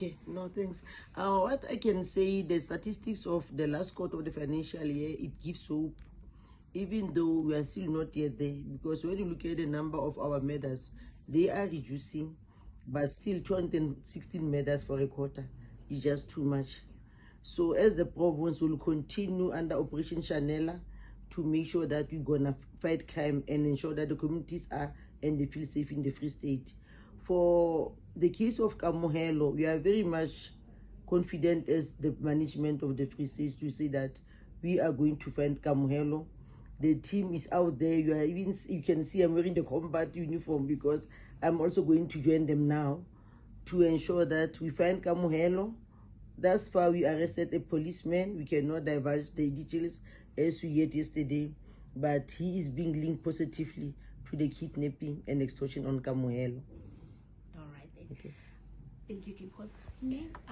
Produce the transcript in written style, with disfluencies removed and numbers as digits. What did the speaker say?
Okay, no thanks. What I can say, the statistics of the last quarter of the financial year, it gives hope, even though we are still not yet there, because when you look at the number of our murders, they are reducing, but still 216 murders for a quarter is just too much. So as the province will continue under Operation Chanela to make sure that we're gonna fight crime and ensure that the communities are and they feel safe in the Free State. For the case of Kamohelo, we are very much confident as the management of the Free State to say that we are going to find Kamohelo. The team is out there. You can see I'm wearing the combat uniform because I'm also going to join them now to ensure that we find Kamohelo. Thus far, we arrested a policeman. We cannot divulge the details as we yet yesterday, but he is being linked positively to the kidnapping and extortion on Kamohelo. All right. Okay. Thank you, Kim.